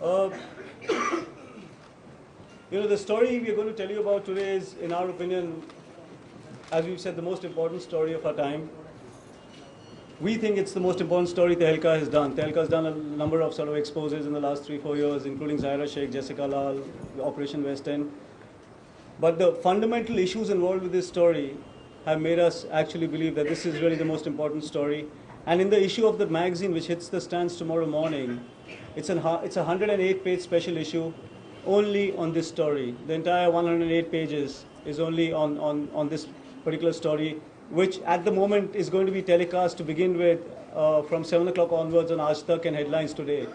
Uh, the story we are going to tell you about today is, in our opinion, as we've said, the most important story of our time. We think it's the most important story tehelka has done. Tehelka has done a number of sort of exposes in the last 3-4 years, including Zaira Sheikh, Jessica Lal, Operation West End. But the fundamental issues involved with this story have made us actually believe that this is really the most important story. And in the issue of the magazine, which hits the stands tomorrow morning, it's a 108-page special issue only on this story. The entire 108 pages is only on this particular story, which at the moment is going to be telecast to begin with from 7 o'clock onwards on Aaj Tak and Headlines today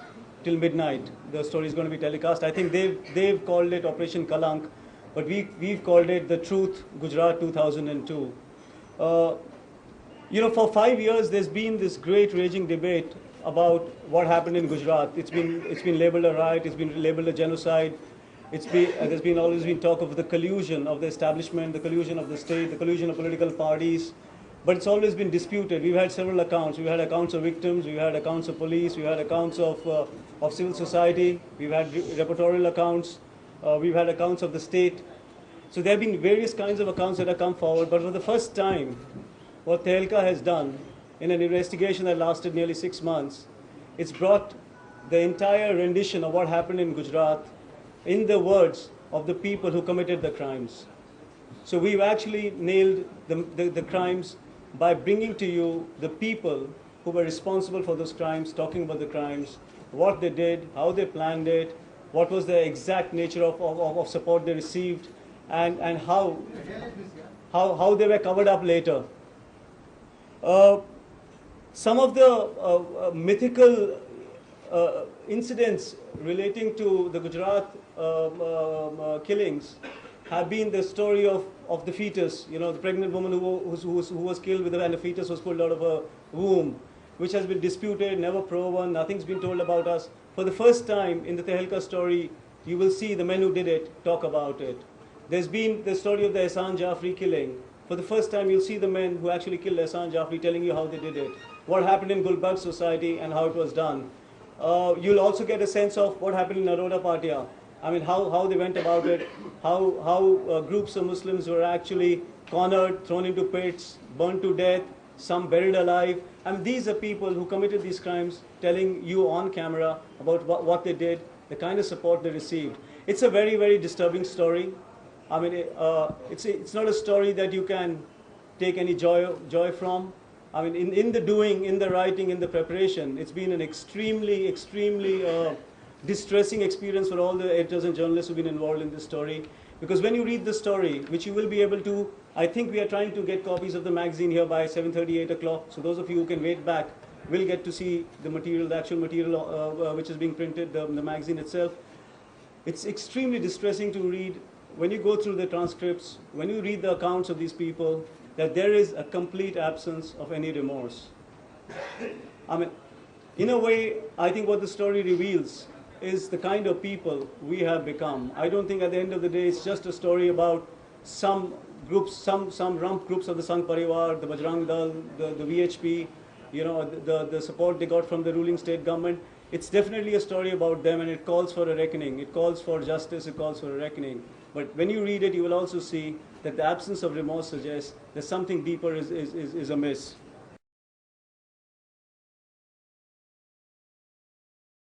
till midnight. The story is going to be telecast. I think they've called it Operation Kalank, but we've called it The Truth, Gujarat 2002. For 5 years there's been this great raging debate about what happened in Gujarat. It's been labeled a riot, it's been labeled a genocide. There's always been talk of the collusion of the establishment, the collusion of the state, the collusion of political parties, but it's always been disputed. We've had several accounts. We've had accounts of victims, we've had accounts of police, we've had accounts of civil society, we've had reportorial accounts, we've had accounts of the state. So there have been various kinds of accounts that have come forward, but for the first time, what tehelka has done in an investigation that lasted nearly 6 months, it's brought the entire rendition of what happened in Gujarat in the words of the people who committed the crimes. So we've actually nailed the crimes by bringing to you the people who were responsible for those crimes, talking about the crimes, what they did, how they planned it, what was the exact nature of support they received, and how they were covered up later. Some of the mythical incidents relating to the Gujarat killings have been the story of the fetus, the pregnant woman who was killed and the fetus was pulled out of her womb, which has been disputed, never proven, nothing's been told about us. For the first time in the tehelka story, you will see the men who did it talk about it. There's been the story of the Ehsan Jafri killing. For the first time, you'll see the men who actually killed Ehsan Jafri telling you how they did it, what happened in Gulbarg society and how it was done. You'll also get a sense of what happened in Naroda Patia. I mean, how they went about it, how groups of Muslims were actually cornered, thrown into pits, burned to death, some buried alive. I mean, these are people who committed these crimes telling you on camera about what they did, the kind of support they received. It's a very, very disturbing story. I mean, it's not a story that you can take any joy from. I mean, in the doing, in the writing, in the preparation, it's been an extremely, extremely distressing experience for all the editors and journalists who've been involved in this story. Because when you read the story, which you will be able to, I think we are trying to get copies of the magazine here by 7:30, 8 o'clock. So those of you who can wait back will get to see the material, the actual material which is being printed, the magazine itself. It's extremely distressing to read when you go through the transcripts, when you read the accounts of these people, that there is a complete absence of any remorse. I mean, in a way, I think what the story reveals is the kind of people we have become. I don't think at the end of the day it's just a story about some groups, some rump groups of the Sangh Parivar, the Bajrang Dal, the VHP, the support they got from the ruling state government. It's definitely a story about them, and it calls for a reckoning. It calls for justice, it calls for a reckoning. But when you read it, you will also see that the absence of remorse suggests that something deeper is amiss.